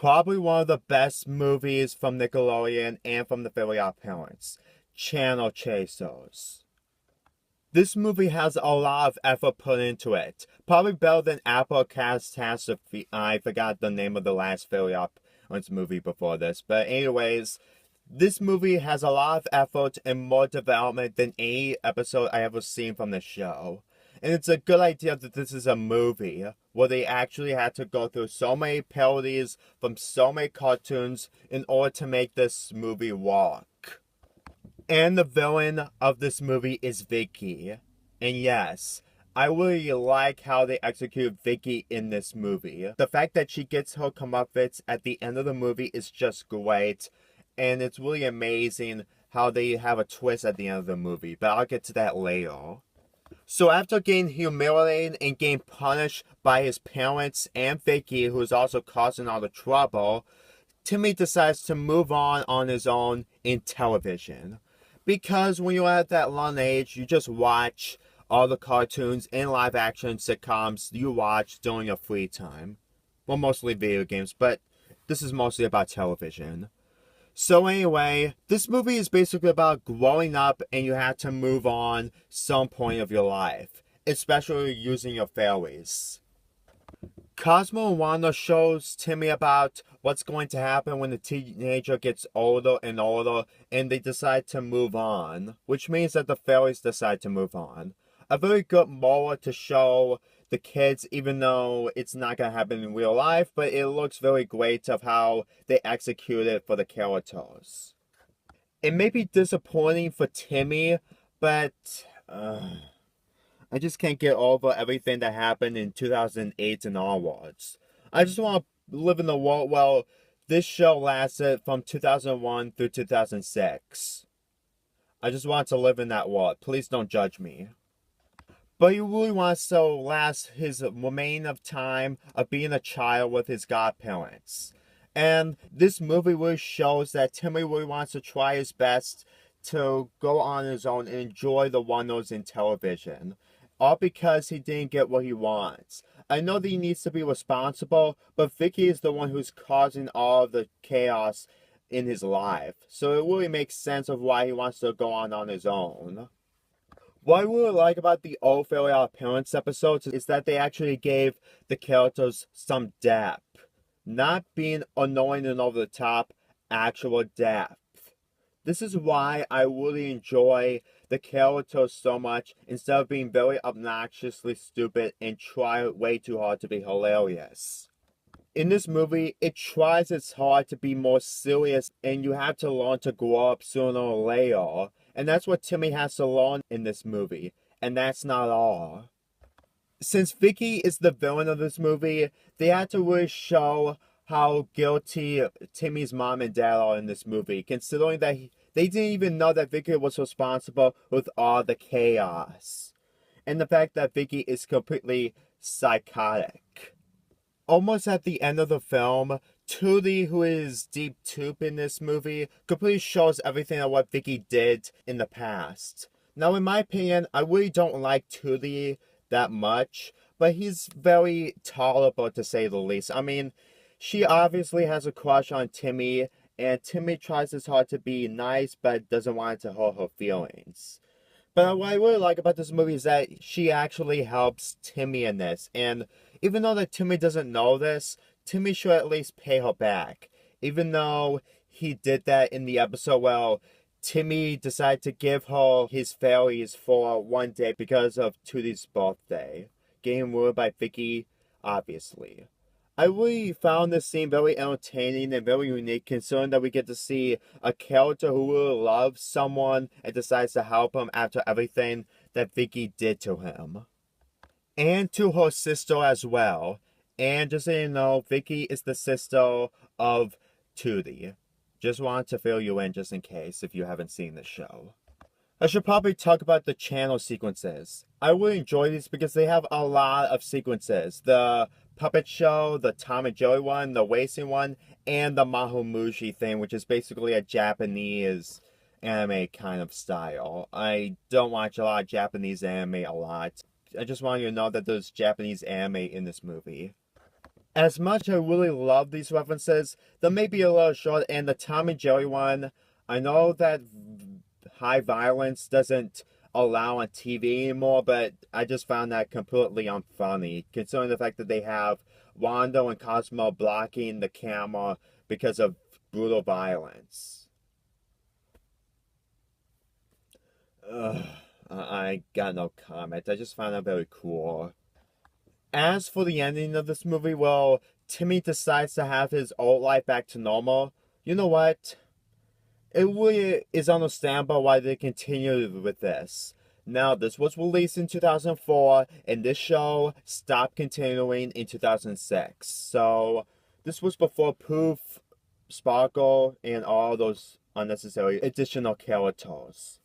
Probably one of the best movies from Nickelodeon and from the Fairly Odd Parents, Channel Chasers. This movie has a lot of effort put into it. Probably better than Apple Catastrophe. I forgot the name of the last Fairly Odd Parents movie before this. But anyways, this movie has a lot of effort and more development than any episode I ever seen from the show. And it's a good idea that this is a movie where they actually had to go through so many parodies from so many cartoons in order to make this movie work. And the villain of this movie is Vicky. And yes, I really like how they execute Vicky in this movie. The fact that she gets her comeuppance at the end of the movie is just great. And it's really amazing how they have a twist at the end of the movie. But I'll get to that later. So after getting humiliated and getting punished by his parents and Vicky, who is also causing all the trouble, Timmy decides to move on his own in television. Because when you're at that long age, you just watch all the cartoons and live action sitcoms you watch during your free time. Well, mostly video games, but this is mostly about television. So anyway, this movie is basically about growing up and you have to move on some point of your life, especially using your fairies. Cosmo and Wanda shows Timmy about what's going to happen when the teenager gets older and older and they decide to move on, which means that the fairies decide to move on. A very good moral to show the kids, even though it's not going to happen in real life, but it looks very great of how they execute it for the characters. It may be disappointing for Timmy, but I just can't get over everything that happened in 2008 and onwards. I just want to live in the world where this show lasted from 2001 through 2006. I just want to live in that world. Please don't judge me. But he really wants to last his remaining of time of being a child with his godparents. And this movie really shows that Timmy really wants to try his best to go on his own and enjoy the wonders in television. All because he didn't get what he wants. I know that he needs to be responsible, but Vicky is the one who's causing all of the chaos in his life. So it really makes sense of why he wants to go on his own. What I really like about the old Fairly Odd Parents episodes is that they actually gave the characters some depth. Not being annoying and over the top, actual depth. This is why I really enjoy the characters so much instead of being very obnoxiously stupid and try way too hard to be hilarious. In this movie, it tries its hard to be more serious and you have to learn to grow up sooner or later. And that's what Timmy has to learn in this movie. And that's not all. Since Vicky is the villain of this movie, they had to really show how guilty Timmy's mom and dad are in this movie. Considering that they didn't even know that Vicky was responsible with all the chaos. And the fact that Vicky is completely psychotic. Almost at the end of the film, Tootie, who is Deep Toop in this movie, completely shows everything of what Vicky did in the past. Now, in my opinion, I really don't like Tootie that much, but he's very tolerable to say the least. I mean, she obviously has a crush on Timmy, and Timmy tries his hard to be nice, but doesn't want it to hurt her feelings. But what I really like about this movie is that she actually helps Timmy in this, and even though that Timmy doesn't know this, Timmy should at least pay her back. Even though he did that in the episode where Timmy decided to give her his fairies for one day because of Tootie's birthday. Getting ruined by Vicky, obviously. I really found this scene very entertaining and very unique, considering that we get to see a character who really loves someone and decides to help him after everything that Vicky did to him. And to her sister as well. And just so you know, Vicky is the sister of Tootie. Just wanted to fill you in just in case if you haven't seen the show. I should probably talk about the channel sequences. I really enjoy these because they have a lot of sequences. The puppet show, the Tom and Jerry one, the racing one, and the Mahomushi thing, which is basically a Japanese anime kind of style. I don't watch a lot of Japanese anime a lot. I just want you to know that there's Japanese anime in this movie. As much I really love these references, they may be a little short, and the Tom and Jerry one, I know that high violence doesn't allow on TV anymore, but I just found that completely unfunny, considering the fact that they have Wanda and Cosmo blocking the camera because of brutal violence. Ugh, I got no comment. I just found that very cool. As for the ending of this movie, well, Timmy decides to have his old life back to normal. You know what? It really is understandable why they continued with this. Now, this was released in 2004, and this show stopped continuing in 2006. So, this was before Poof, Sparkle, and all those unnecessary additional characters.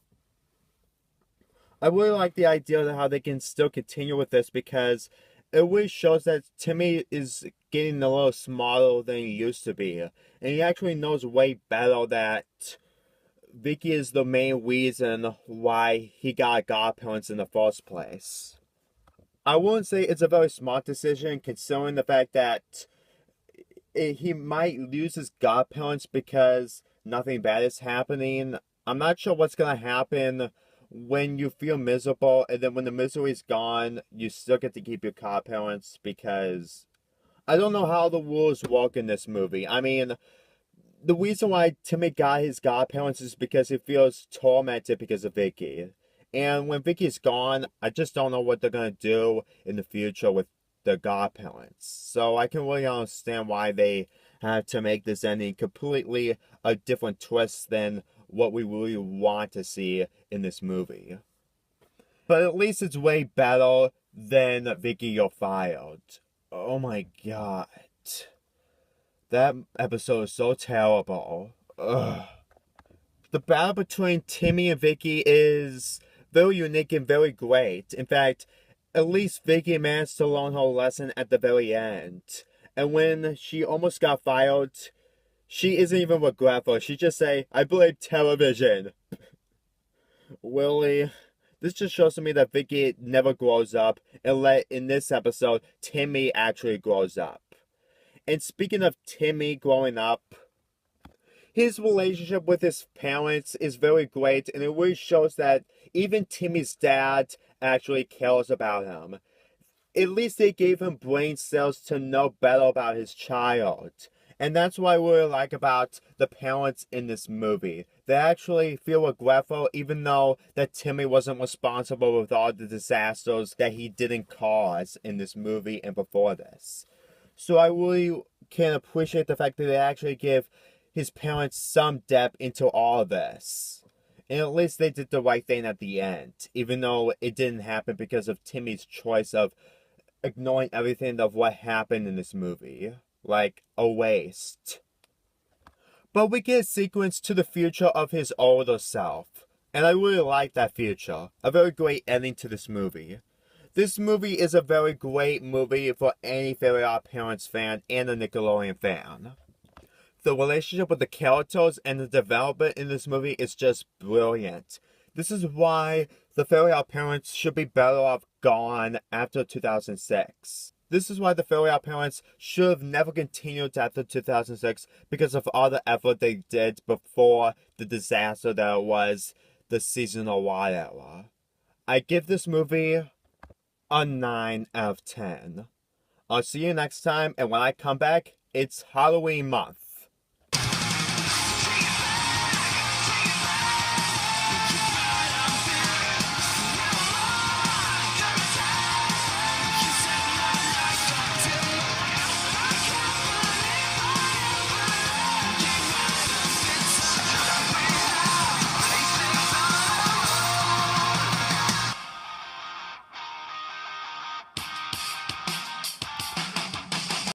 I really like the idea of how they can still continue with this because it really shows that Timmy is getting a little smarter than he used to be. And he actually knows way better that Vicky is the main reason why he got godparents in the first place. I wouldn't say it's a very smart decision considering the fact that he might lose his godparents because nothing bad is happening. I'm not sure what's going to happen when you feel miserable, and then when the misery is gone, you still get to keep your godparents, because I don't know how the rules work in this movie. I mean, the reason why Timmy got his godparents is because he feels tormented because of Vicky. And when Vicky's gone, I just don't know what they're going to do in the future with the godparents. So I can really understand why they had to make this ending completely a different twist than what we really want to see in this movie. But at least it's way better than Vicky, You're Fired. Oh my god. That episode is so terrible. Ugh. The battle between Timmy and Vicky is very unique and very great. In fact, at least Vicky managed to learn her lesson at the very end. And when she almost got fired, she isn't even regretful. She just say, I blame television. Really? This just shows to me that Vicky never grows up, and in this episode, Timmy actually grows up. And speaking of Timmy growing up, his relationship with his parents is very great, and it really shows that even Timmy's dad actually cares about him. At least they gave him brain cells to know better about his child. And that's what I really like about the parents in this movie. They actually feel regretful even though that Timmy wasn't responsible with all the disasters that he didn't cause in this movie and before this. So I really can appreciate the fact that they actually give his parents some depth into all this. And at least they did the right thing at the end, even though it didn't happen because of Timmy's choice of ignoring everything of what happened in this movie. Like a waste. But we get a sequence to the future of his older self. And I really like that future. A very great ending to this movie. This movie is a very great movie for any Fairly Odd Parents fan and a Nickelodeon fan. The relationship with the characters and the development in this movie is just brilliant. This is why the Fairly Odd Parents should be better off gone after 2006. This is why the Fairly Odd Parents should have never continued after 2006 because of all the effort they did before the disaster that was the seasonal wide era. I give this movie a 9 out of 10. I'll see you next time, and when I come back, it's Halloween month.